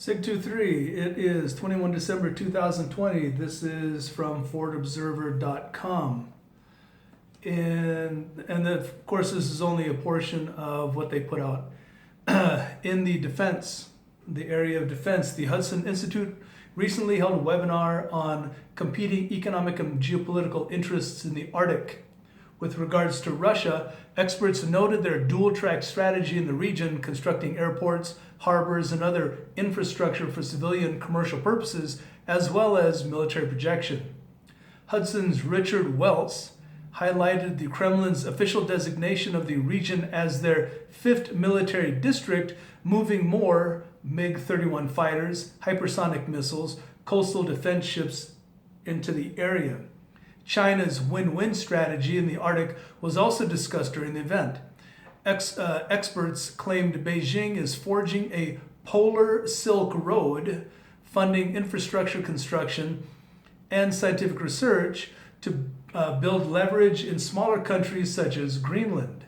SIG-23, it is 21 December 2020. This is from ForwardObserver.com. And of course, this is only a portion of what they put out. In the defense, the area of defense, the Hudson Institute recently held a webinar on competing economic and geopolitical interests in the Arctic. With regards to Russia, experts noted their dual-track strategy in the region, constructing airports, harbors, and other infrastructure for civilian commercial purposes, as well as military projection. Hudson's Richard Welts highlighted the Kremlin's official designation of the region as their fifth military district, moving more MiG-31 fighters, hypersonic missiles, coastal defense ships into the area. China's win-win strategy in the Arctic was also discussed during the event. Experts claimed Beijing is forging a polar Silk Road, funding infrastructure construction and scientific research to build leverage in smaller countries such as Greenland.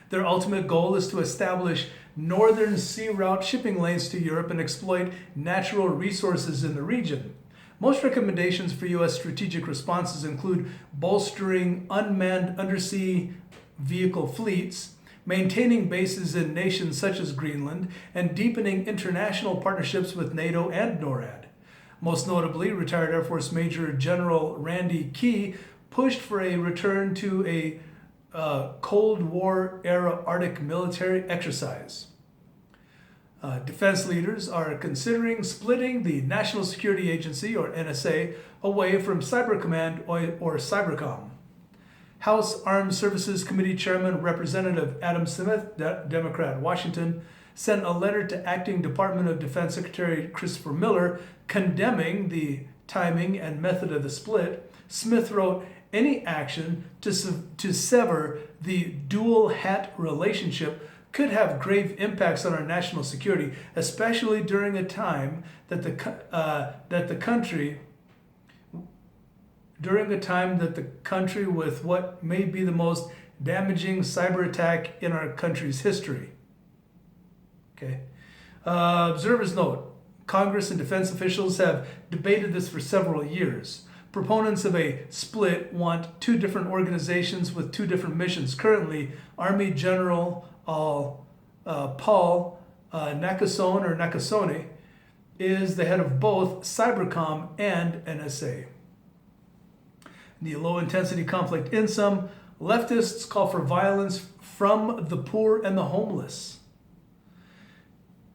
Their ultimate goal is to establish northern sea route shipping lanes to Europe and exploit natural resources in the region. Most recommendations for U.S. strategic responses include bolstering unmanned undersea vehicle fleets, maintaining bases in nations such as Greenland, and deepening international partnerships with NATO and NORAD. Most notably, retired Air Force Major General Randy Key pushed for a return to a Cold War-era Arctic military exercise. Defense leaders are considering splitting the National Security Agency, or NSA, away from Cyber Command, or Cybercom. House Armed Services Committee Chairman Representative Adam Smith, Democrat, Washington, sent a letter to Acting Department of Defense Secretary Christopher Miller condemning the timing and method of the split. Smith wrote, "Any action to sever the dual hat relationship could have grave impacts on our national security, especially during a time that the country with what may be the most damaging cyber attack in our country's history." Okay. Observers note, Congress and defense officials have debated this for several years. Proponents of a split want two different organizations with two different missions. Currently, Army General Paul Nakasone is the head of both Cybercom and NSA. The low-intensity conflict in some, leftists call for violence from the poor and the homeless.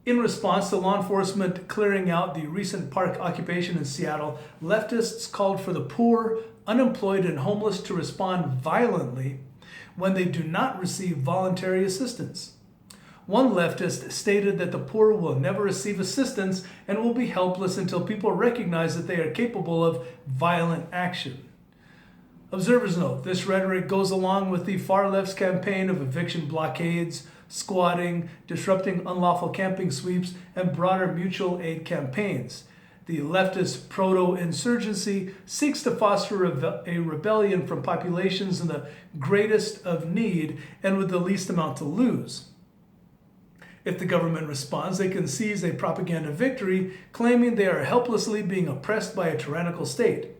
In response to law enforcement clearing out the recent park occupation in Seattle, leftists called for the poor, unemployed, and homeless to respond violently when they do not receive voluntary assistance. One leftist stated that the poor will never receive assistance and will be helpless until people recognize that they are capable of violent action. Observers note, this rhetoric goes along with the far left's campaign of eviction blockades, squatting, disrupting unlawful camping sweeps, and broader mutual aid campaigns. The leftist proto-insurgency seeks to foster a rebellion from populations in the greatest of need and with the least amount to lose. If the government responds, they can seize a propaganda victory, claiming they are helplessly being oppressed by a tyrannical state.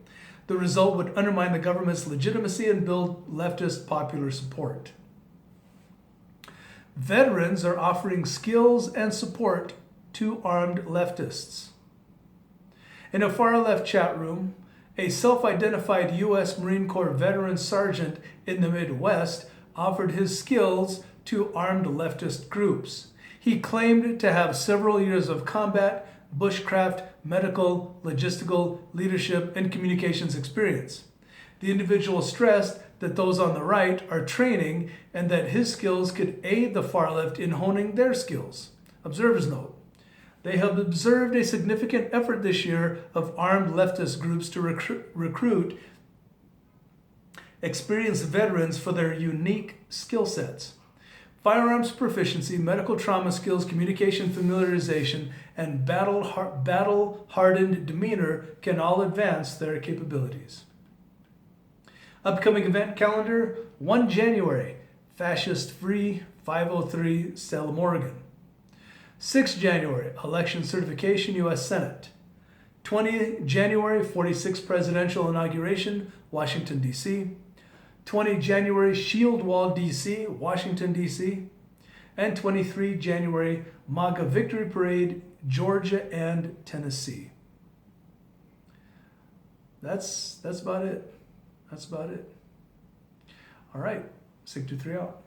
The result would undermine the government's legitimacy and build leftist popular support. Veterans are offering skills and support to armed leftists. In a far-left chat room, a self-identified U.S. Marine Corps veteran sergeant in the Midwest offered his skills to armed leftist groups. He claimed to have several years of combat, bushcraft, medical, logistical, leadership, and communications experience. The individual stressed that those on the right are training and that his skills could aid the far left in honing their skills. Observers note, they have observed a significant effort this year of armed leftist groups to recruit experienced veterans for their unique skill sets. Firearms proficiency, medical trauma skills, communication familiarization, and battle-hardened demeanor can all advance their capabilities. Upcoming event calendar, 1 January, Fascist Free, 503 Salem, Oregon. 6 January, election certification, U.S. Senate. 20 January, 46th presidential inauguration, Washington, D.C. 20 January, Shield Wall, D.C., Washington, D.C. And 23 January, MAGA Victory Parade, Georgia and Tennessee. That's about it. That's about it. All right, 623 out.